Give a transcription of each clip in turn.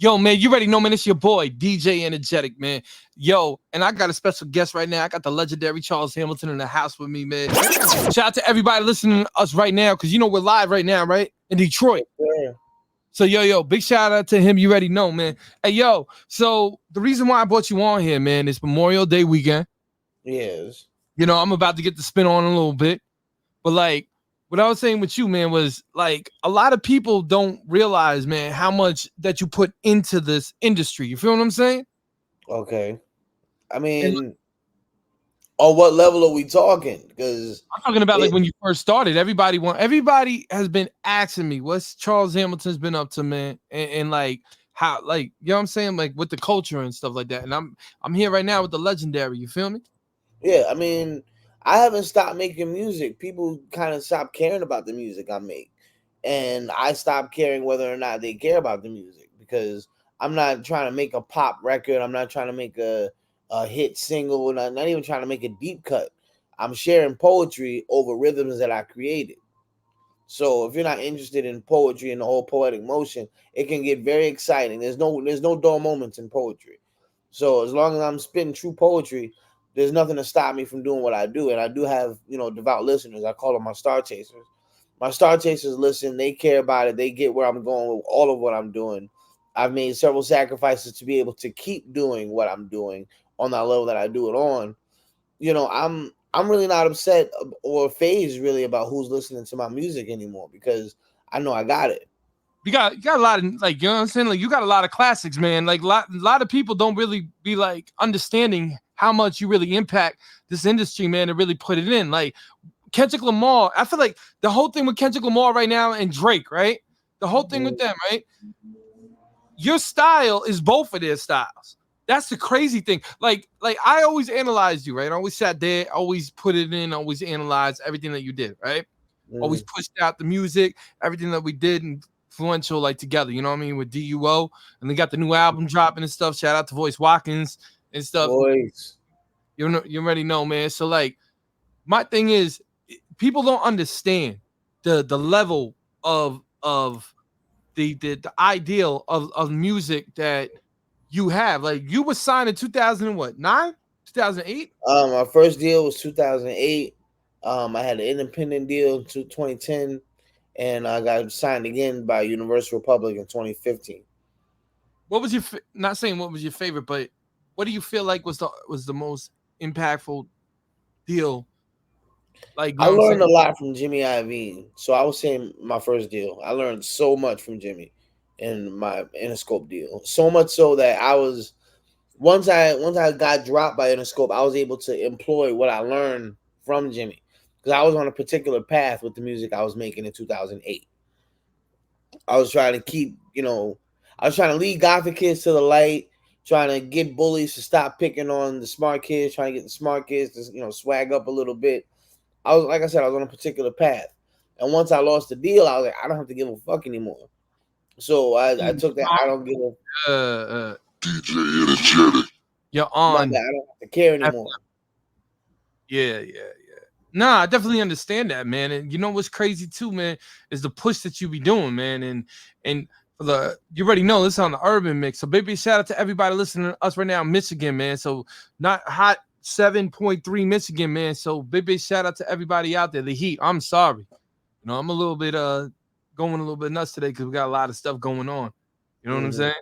Yo, man, you already know, man. It's your boy, DJ Enjetic, man. Yo, and I got a special guest right now. I got the legendary Charles Hamilton in the house with me, man. Shout out to everybody listening to us right now, because you know we're live right now, right? In Detroit. Yeah. So, yo, big shout out to him. You already know, man. Hey, yo, so the reason why I brought you on here, man, is Memorial Day weekend. Yes. You know, I'm about to get the spin on a little bit. But, like, what I was saying with you, man, was like a lot of people don't realize, man, how much that you put into this industry. You feel what I'm saying? Okay. I And mean, on what level are we talking? Because I'm talking about like when you first started, everybody has been asking me what's Charles Hamilton's been up to, man, and like how, like, you know what I'm saying, like with the culture and stuff like that. And I'm here right now with the legendary. You feel me? yeah, I mean, I haven't stopped making music. People kind of stopped caring about the music I make, and I stopped caring whether or not they care about the music because I'm not trying to make a pop record. I'm not trying to make a hit single. Not even trying to make a deep cut. I'm sharing poetry over rhythms that I created. So if you're not interested in poetry and the whole poetic motion, it can get very exciting. There's no dull moments in poetry. So as long as I'm spitting true poetry, there's nothing to stop me from doing what I do. And I do have, devout listeners. I call them my star chasers. My star chasers listen, they care about it, they get where I'm going with all of what I'm doing. I've made several sacrifices to be able to keep doing what I'm doing on that level that I do it on. I'm really not upset or phased really about who's listening to my music anymore because I know I got it. You got a lot of, like, you know what I'm saying, like you got a lot of classics, man. Like a lot of people don't really be like understanding how much you really impact this industry, man, to really put it in. Like Kendrick Lamar, I feel like the whole thing with Kendrick Lamar right now and Drake, right? The whole thing with them, right? Your style is both of their styles. That's the crazy thing. Like I always analyzed you, right? I always sat there, always put it in, always analyzed everything that you did, right? Always pushed out the music, everything that we did, and influential, like, together. You know what I mean? With DUO, and they got the new album dropping and stuff. Shout out to Voice Watkins and stuff. Voice. You already know, man. So like, my thing is, people don't understand the level of the ideal of music that you have. Like, you were signed in 2009, 2008. My first deal was 2008. I had an independent deal to 2010, and I got signed again by Universal Republic in 2015. What was your not saying what was your favorite, but what do you feel like was the most impactful deal? Like, you I know what I'm learned saying? a lot from Jimmy Iovine. So I was saying my first deal. I learned so much from Jimmy in my Interscope deal. So much so that I was once I got dropped by Interscope, I was able to employ what I learned from Jimmy because I was on a particular path with the music I was making in 2008. I was trying to I was trying to lead gothic kids to the light, trying to get bullies to stop picking on the smart kids, trying to get the smart kids to swag up a little bit. I was, like I said, I was on a particular path, and once I lost the deal, I was like, I don't have to give a fuck anymore. So I took that. I don't give a DJ Enjetic. You're my on. bad. I don't have to care anymore. Yeah. Nah, I definitely understand that, man. And you know what's crazy too, man, is the push that you be doing, man. And for you already know this is on the urban mix. So big shout out to everybody listening to us right now in Michigan, man. So not hot 7.3 Michigan, man. So big shout out to everybody out there. The heat. I'm sorry. You know, I'm a little bit going a little bit nuts today because we got a lot of stuff going on. You know what I'm saying?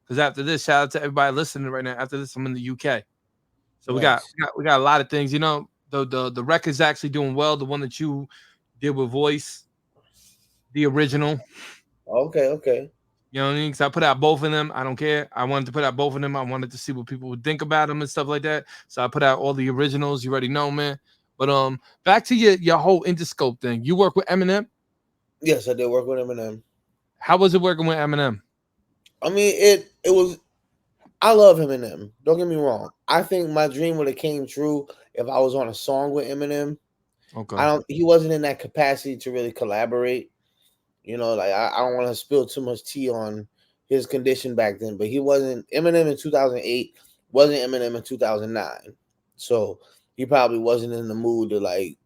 Because after this, shout out to everybody listening right now. After this, I'm in the UK. So Nice. we got a lot of things. You know, the record's actually doing well. The one that you did with Voice, the original. Okay. You know what I mean? Because I put out both of them. I don't care. I wanted to put out both of them. I wanted to see what people would think about them and stuff like that. So I put out all the originals. You already know, man. But back to your whole Interscope thing. You work with Eminem. Yes, I did work with Eminem. How was it working with Eminem? I mean, it was. I love Eminem. Don't get me wrong. I think my dream would have came true if I was on a song with Eminem. Okay. He wasn't in that capacity to really collaborate. Like I don't want to spill too much tea on his condition back then, but he wasn't Eminem in 2008, wasn't Eminem in 2009. So he probably wasn't in the mood to like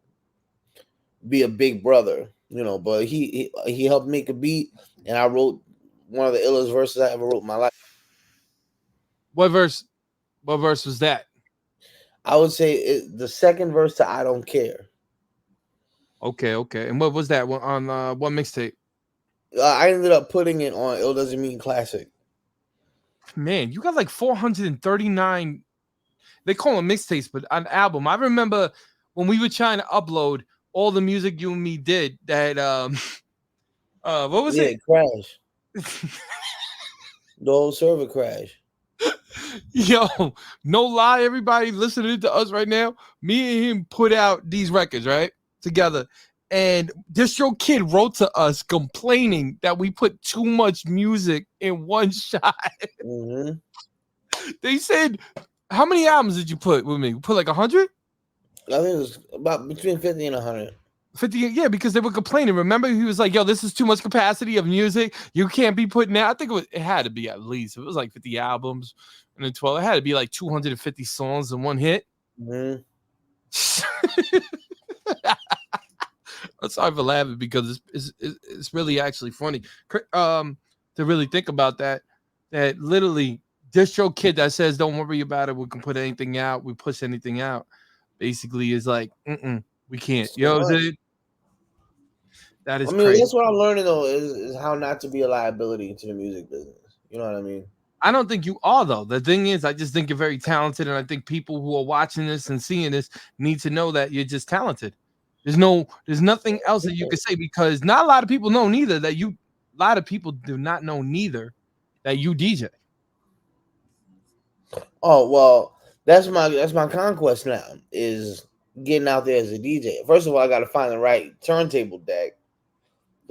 be a big brother, but he helped make a beat, and I wrote one of the illest verses I ever wrote in my life. What verse? What verse was that? I would say the second verse to "I Don't Care." Okay, okay. And what was that one on what mixtape? I ended up putting it on "Ill Doesn't Mean Classic." Man, you got like 439. They call them mixtapes, but an album. I remember when we were trying to upload all the music you and me did. That what was Yeah, it? it crashed. The whole server crashed. Yo, no lie, everybody listening to us right now. Me and him put out these records right together, and this your kid wrote to us complaining that we put too much music in one shot. Mm-hmm. They said, "How many albums did you put with me? You put like 100?" I think it was about between 50 and 100. 50, yeah, because they were complaining. Remember, he was like, "Yo, this is too much capacity of music. You can't be putting out." I think it had to be at least. It was like 50 albums and then 12. It had to be like 250 songs in one hit. Mm-hmm. I'm sorry for laughing because it's really actually funny. To really think about that. That literally distro kid that says, "Don't worry about it. We can put anything out. We push anything out." Basically, is like, we can't. You know what I'm saying? That I is mean, crazy. that's what I'm learning though is how not to be a liability to the music business. You know what I mean? I don't think you are though. The thing is, I just think you're very talented, and I think people who are watching this and seeing this need to know that you're just talented. There's nothing else that you can say because not a lot of people know neither that you. A lot of people do not know neither that you DJ. Oh well, that's my conquest now is getting out there as a DJ. First of all, I got to find the right turntable deck.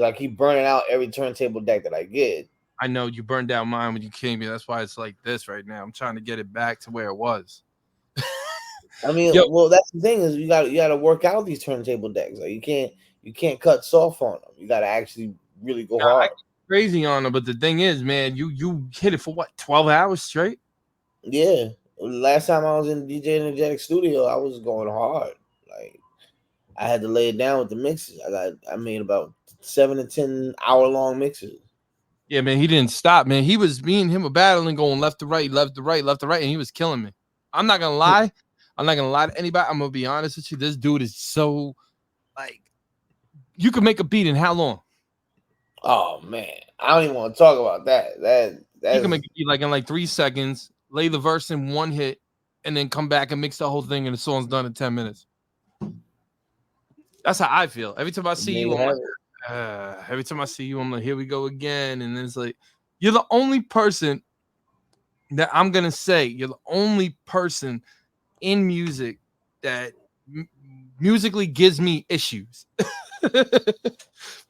I keep burning out every turntable deck that I get. I know you burned down mine when you came here. That's why it's like this right now. I'm trying to get it back to where it was. I mean, Yo, well, that's the thing is you got to work out these turntable decks. Like you can't cut soft on them. You got to actually really go I hard. get crazy on them, but the thing is, man, you hit it for what 12 hours straight. Yeah. Last time I was in DJ Enjetic studio, I was going hard. Like I had to lay it down with the mixes. I made about 7 to 10 hour long mixes. Yeah, man, he didn't stop, man. He was me and him were battling, going left to right, left to right, left to right, and he was killing me. I'm not gonna lie. I'm not gonna lie to anybody. I'm gonna be honest with you. This dude is so like you can make a beat in how long? Oh man, I don't even want to talk about that. You can That's make a beat like in like 3 seconds, lay the verse in one hit, and then come back and mix the whole thing, and the song's done in 10 minutes. That's how I feel. Every time I see there you, you I'm have like, it. every time I see you, I'm like, here we go again. And then it's like, you're the only person that I'm gonna say, you're the only person in music that musically gives me issues.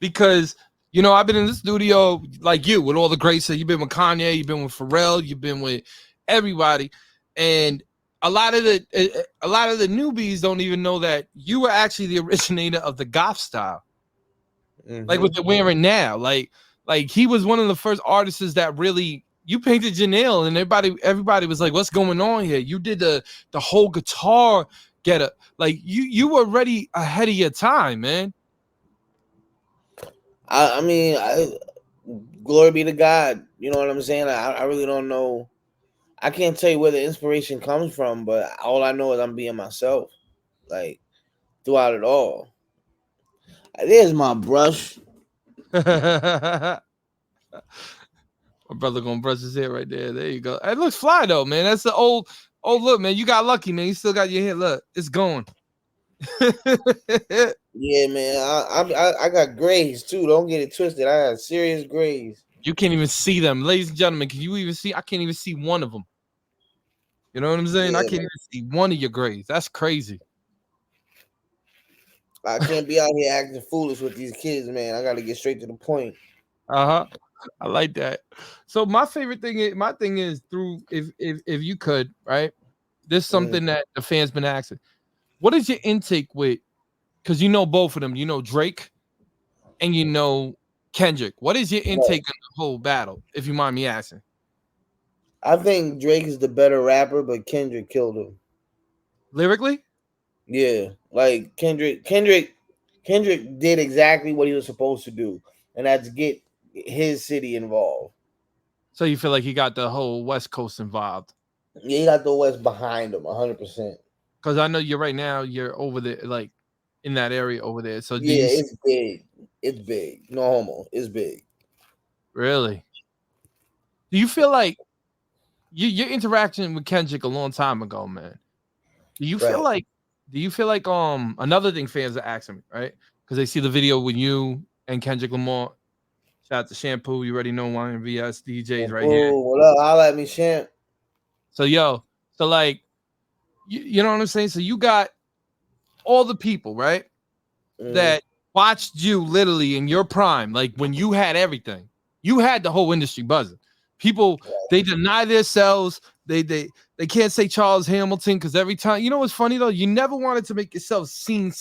Because I've been in the studio like you with all the greats. So you've been with Kanye, you've been with Pharrell, you've been with everybody, and a lot of the newbies don't even know that you were actually the originator of the goth style, like what Mm-hmm. they're wearing now. Like he was one of the first artists that really you painted Janelle, and everybody was like, "What's going on here?" You did the whole guitar get up, like you were already ahead of your time, man. I mean, glory be to God. You know what I'm saying? I really don't know. I can't tell you where the inspiration comes from, but all I know is I'm being myself, like throughout it all. There's my brush. My brother gonna brush his hair right there. There you go. It looks fly though, man. That's the old look, man. You got lucky, man. You still got your hair. Look, it's going. Yeah, man. I got grays too. Don't get it twisted. I got serious grays. You can't even see them, ladies and gentlemen. Can you even see? I can't even see one of them. You know what I'm saying? I Yeah, can't man. even see one of your grades. That's crazy. I can't be out here acting foolish with these kids, man. I got to get straight to the point. Uh-huh. I like that. So my favorite thing is my thing is through if you could, right? There's Mm. something that the fans been asking. What is your intake with? Because you know both of them. You know Drake and you know Kendrick. What is your Right. intake on the whole battle, if you mind me asking? I think Drake is the better rapper, but Kendrick killed him. Lyrically? Yeah, like Kendrick did exactly what he was supposed to do, and that's get his city involved. So you feel like he got the whole West Coast involved? Yeah, he got the West behind him 100%. Because I know you're right now. You're over there, like in that area over there. So do Yeah, you see, it's big. It's big. No homo. It's big. really? Do you feel like your interaction with Kendrick a long time ago, man? Do you feel Right. like another thing fans are asking me, right? Because they see the video with you and Kendrick Lamar. Shout out to Shampoo. You already know one VS DJs right here. Shampoo, what up? Holla at me, Champ. So yo, so like you know what I'm saying? So you got all the people, right? Mm, That watched you literally in your prime, like when you had everything. You had the whole industry buzzing. People they deny themselves. They can't say Charles Hamilton because every time, you know what's funny though? You never wanted to make yourself seen.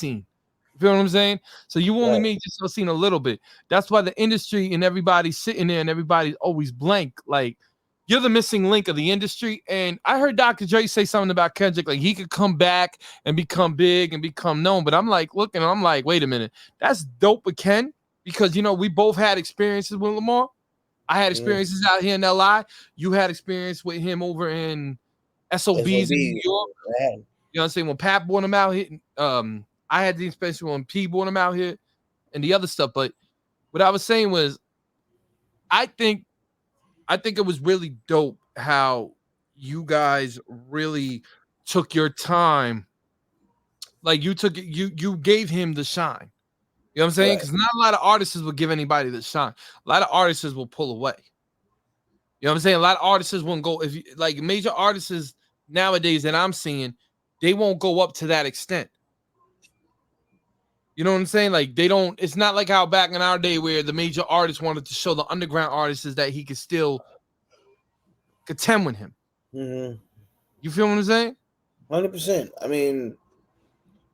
You feel what I'm saying? So you only right. made yourself seen a little bit. That's why the industry and everybody's sitting there and everybody's always blank. Like you're the missing link of the industry. And I heard Dr. Dre say something about Kendrick, like he could come back and become big and become known. But I'm like, looking, I'm like, wait a minute, that's dope with Ken because you know we both had experiences with Lamar. I had Mm, experiences out here in LI. You had experience with him over in SOBs in New SOB. York. Man. You know what I'm saying? When Pat brought him out here, I had the experience when P brought him out here and the other stuff. But what I was saying was, I think it was really dope how you guys really took your time. Like you took it, you gave him the shine. You know what I'm saying? Right. Because not a lot of artists will give anybody the shine. A lot of artists will pull away. You know what I'm saying? A lot of artists won't go if you, like major artists nowadays that I'm seeing, they won't go up to that extent. You know what I'm saying? Like they don't. It's not like how back in our day where the major artists wanted to show the underground artists is that he could still contend with him. Mm-hmm. You feel what I'm saying? 100%. I mean,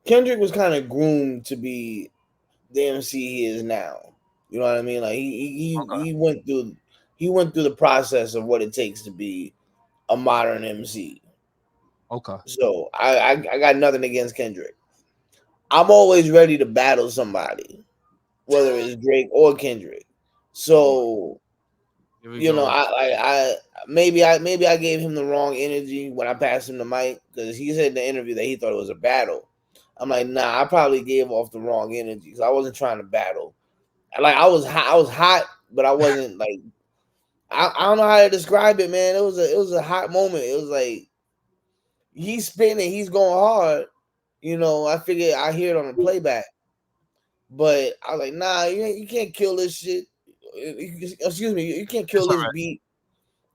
Kendrick was kind of groomed to be the MC he is now. You know what I mean? Like he went through the process of what it takes to be a modern MC. Okay. So I got nothing against Kendrick. I'm always ready to battle somebody, whether it's Drake or Kendrick. So Here we you know, go. maybe I gave him the wrong energy when I passed him the mic because he said in the interview that he thought it was a battle. I'm like, nah, I probably gave off the wrong energy because I wasn't trying to battle. Like I was hot, but I wasn't like I don't know how to describe it, man. It was a hot moment. It was like he's spinning, he's going hard. You know, I figured I hear it on the playback, but I was like, nah, you can't kill this shit. Excuse me, you can't kill It's all this right. beat.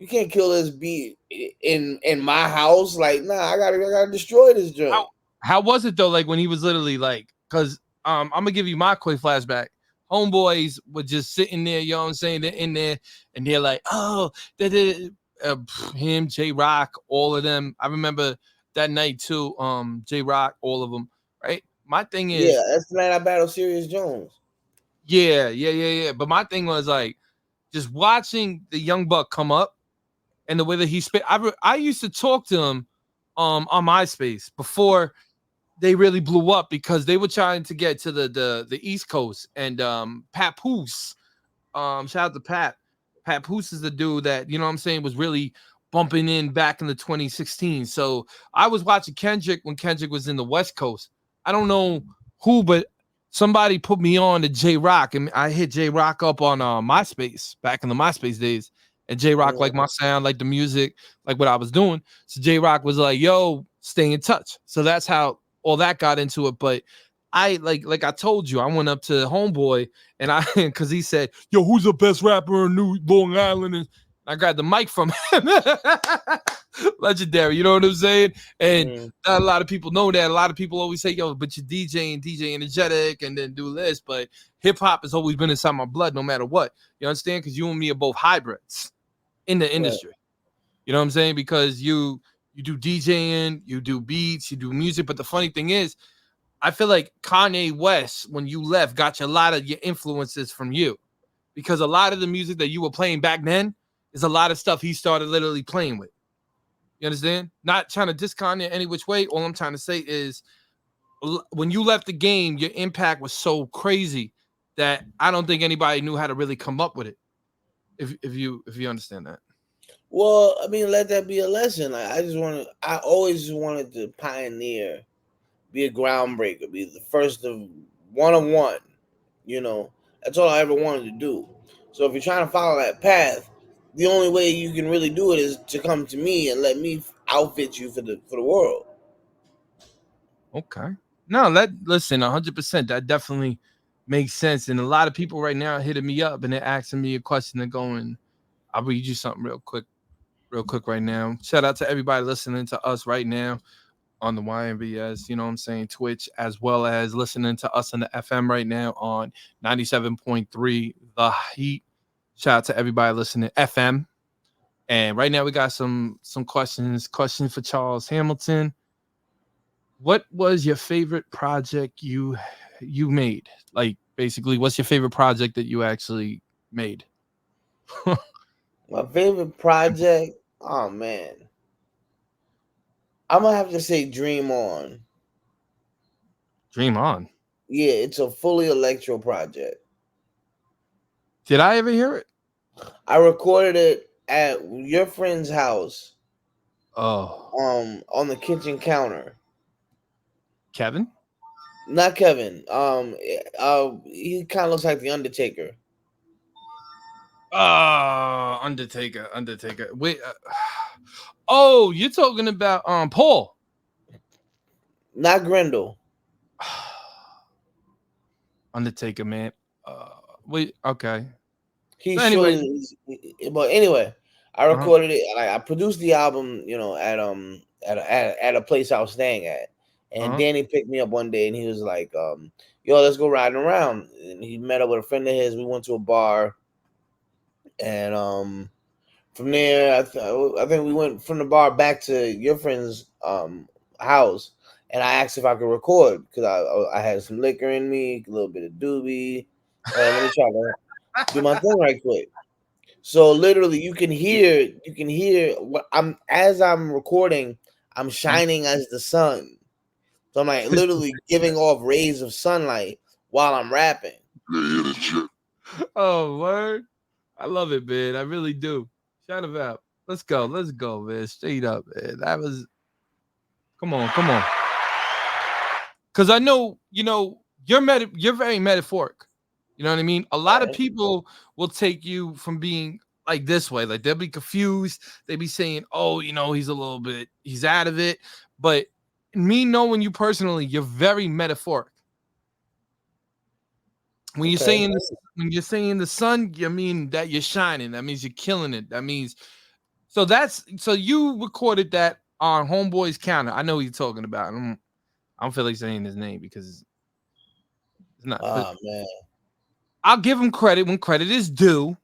You can't kill this beat in my house. Like, nah, I gotta destroy this joint. How was it though? Like when he was literally like, because I'm gonna give you my quick flashback. Homeboys were just sitting there, you know what I'm saying? They're in there and they're like, oh, him, J Rock, all of them. I remember that night too. J Rock, all of them, right? My thing Yeah, is, that's the night I battled Serious Jones. yeah. But my thing was like just watching the young buck come up and the way that he spit. I used to talk to him on MySpace before they really blew up because they were trying to get to the East Coast and Papoose. Shout out to Pat. Papoose is the dude that, you know what I'm saying, was really bumping in back in the 2016. So I was watching Kendrick when Kendrick was in the West Coast. I don't know who, but somebody put me on to J Rock, and I hit J Rock up on MySpace back in the MySpace days. And J Rock Mm, liked my sound, like the music, like what I was doing. So J Rock was like, "Yo, stay in touch." So that's how all that got into it. But I like I told you, I went up to Homeboy and I because he said, "Yo, who's the best rapper in New Long Island?" And I grabbed the mic from him. Legendary, you know what I'm saying? And mm, not a lot of people know that. A lot of people always say, "Yo, but you're DJ Energetic, and then do this." But hip hop has always been inside my blood, no matter what. You understand? Because you and me are both hybrids in the right. industry. You know what I'm saying? Because you do DJing, you do beats, you do music. But the funny thing is, I feel like Kanye West, when you left, got you a lot of your influences from you. Because a lot of the music that you were playing back then is a lot of stuff he started literally playing with. You understand? Not trying to diss Kanye any which way. All I'm trying to say is when you left the game, your impact was so crazy that I don't think anybody knew how to really come up with it. If you understand that. Well, I mean, let that be a lesson. Like, I always wanted to pioneer, be a groundbreaker, be the first of one. You know, that's all I ever wanted to do. So if you're trying to follow that path, the only way you can really do it is to come to me and let me outfit you for the world. Okay. No, listen, 100%. That definitely makes sense. And a lot of people right now are hitting me up and they're asking me a question. They're going, I'll read you something real quick right now. Shout out to everybody listening to us right now on the YNBS, you know what I'm saying, Twitch, as well as listening to us on the FM right now on 97.3 The Heat. Shout out to everybody listening FM. And right now we got some questions. Question for Charles Hamilton. What was your favorite project you made? Like basically, what's your favorite project that you actually made? My favorite project, oh man, I'm gonna have to say Dream On. Dream on. Yeah, it's a fully electro project. Did I ever hear it? I recorded it at your friend's house, Oh, on the kitchen counter. Kevin? Not Kevin. He kind of looks like the Undertaker. Undertaker. Wait. Oh, you're talking about Paul. Not Grendel. Undertaker, man. Uh, wait. Okay. He So anyway, showed but anyway, I uh-huh, recorded it. I produced the album, at a place I was staying at. And uh-huh. Danny picked me up one day and he was like, yo, let's go riding around. And he met up with a friend of his. We went to a bar, and from there, I think we went from the bar back to your friend's house, and I asked if I could record because I had some liquor in me, a little bit of doobie. Let me try to do my thing right quick. So literally, you can hear what I'm as I'm recording. I'm shining as the sun, so I'm like literally giving off rays of sunlight while I'm rapping. Yeah, Enjetic. Oh, word. I love it, man. I really do. Shout it out. Let's go. Let's go, man. Straight up, man. That was come on, come on. Cause I know, you're very metaphoric. You know what I mean? A lot of Right? people will take you from being like this way. Like they'll be confused. They be saying, oh, he's out of it. But me knowing you personally, you're very metaphoric. When you're Okay. saying this, when you're saying the sun, you mean that you're shining. That means you're killing it. That means so you recorded that on Homeboy's counter. I know who you're talking about. I don't feel like saying his name because it's not. But Oh man. I'll give him credit when credit is due.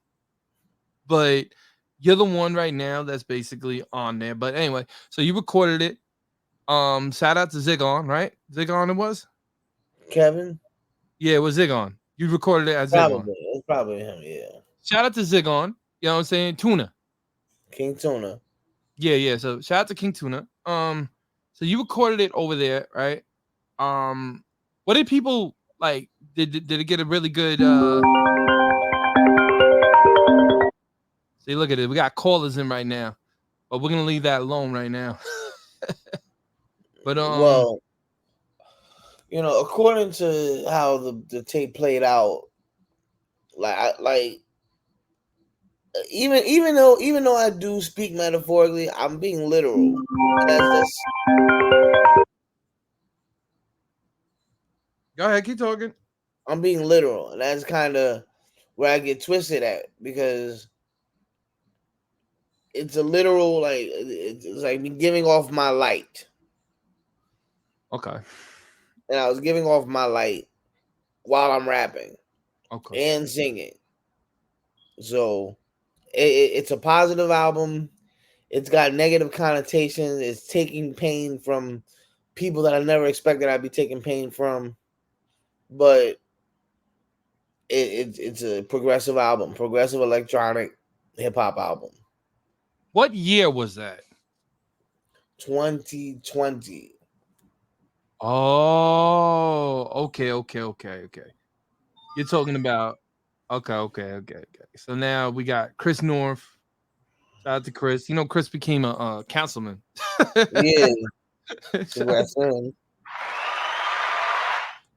But you're the one right now that's basically on there. But anyway, so you recorded it. Shout out to Zigon, right? Zigon it was? Kevin? Yeah, it was Zigon. You recorded it at Zigon. Probably. It's probably him, yeah. Shout out to Zigon. You know what I'm saying? Tuna. King Tuna. Yeah, yeah. So shout out to King Tuna. So you recorded it over there, right? What did people like? Did it get a really good see, look at it. We got callers in right now. But we're gonna leave that alone right now. But Well, according to how the tape played out, like even though I do speak metaphorically, I'm being literal. And that's go ahead, keep talking. I'm being literal, and that's kind of where I get twisted at because it's a literal it's like me giving off my light, Okay. and I was giving off my light while I'm rapping Okay. and singing. So it's a positive album. It's got negative connotations. It's taking pain from people that I never expected I'd be taking pain from. But it's a progressive album, progressive electronic hip hop album. What year was that? 2020. Oh, okay. You're talking about okay. So now we got Chris North. Shout out to Chris. You know, Chris became a councilman. Yeah, Shout out congrats to him.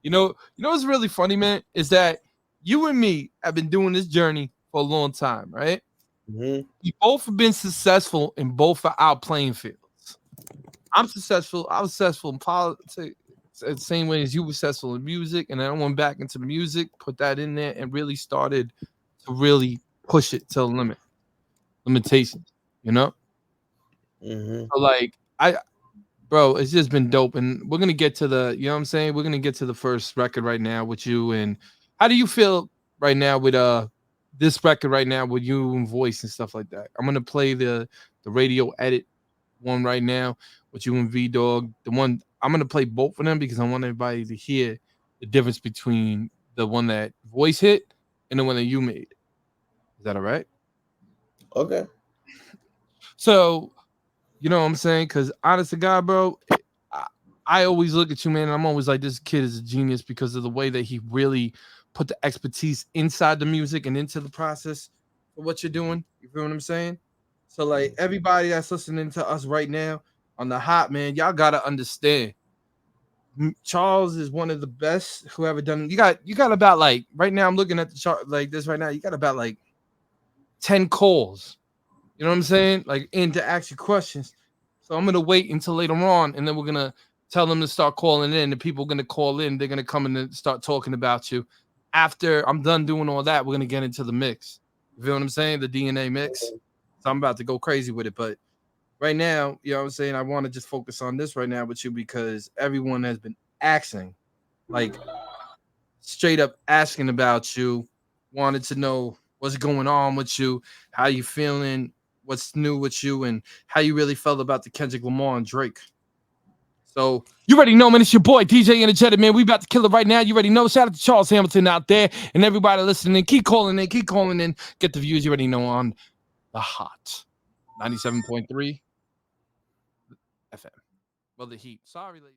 You know what's really funny, man, is that you and me have been doing this journey for a long time, right? Hmm. We both have been successful in both of our playing fields. I'm successful. I was successful in politics, the same way as you were successful in music, and then I went back into the music, put that in there, and really started to really push it to the limitations. You know, Hmm. so like bro, it's just been dope, and we're gonna get to the, you know what I'm saying? We're gonna get to the first record right now with you. And how do you feel right now with this record right now with you and voice and stuff like that? I'm gonna play the radio edit one right now with you and V Dog. The one I'm gonna play both of them because I want everybody to hear the difference between the one that voice hit and the one that you made. Is that all right? Okay. So you know what I'm saying? Because honest to God, bro, I, I always look at you, man, and I'm always like, this kid is a genius because of the way that he really put the expertise inside the music and into the process for what you're doing. You feel what I'm saying? So, like, everybody that's listening to us right now on the hot, man, y'all gotta understand. Charles is one of the best who ever done. You got about like right now. I'm looking at the chart like this right now. You got about like 10 calls. You know what I'm saying? Like, and to ask you questions. So I'm gonna wait until later on, and then we're gonna tell them to start calling in. The people are gonna call in. They're gonna come in and start talking about you. After I'm done doing all that, we're gonna get into the mix. You feel what I'm saying? The DNA mix. So I'm about to go crazy with it. But right now, you know what I'm saying? I want to just focus on this right now with you because everyone has been asking, like straight up asking about you, wanted to know what's going on with you, how you feeling, what's new with you, and how you really felt about the Kendrick Lamar and Drake. So you already know, man. It's your boy DJ Enjetic, man. We about to kill it right now. You already know. Shout out to Charles Hamilton out there and everybody listening. Keep calling in, keep calling in. Get the views you already know on the hot 97.3 FM. Well, the heat. Sorry, ladies.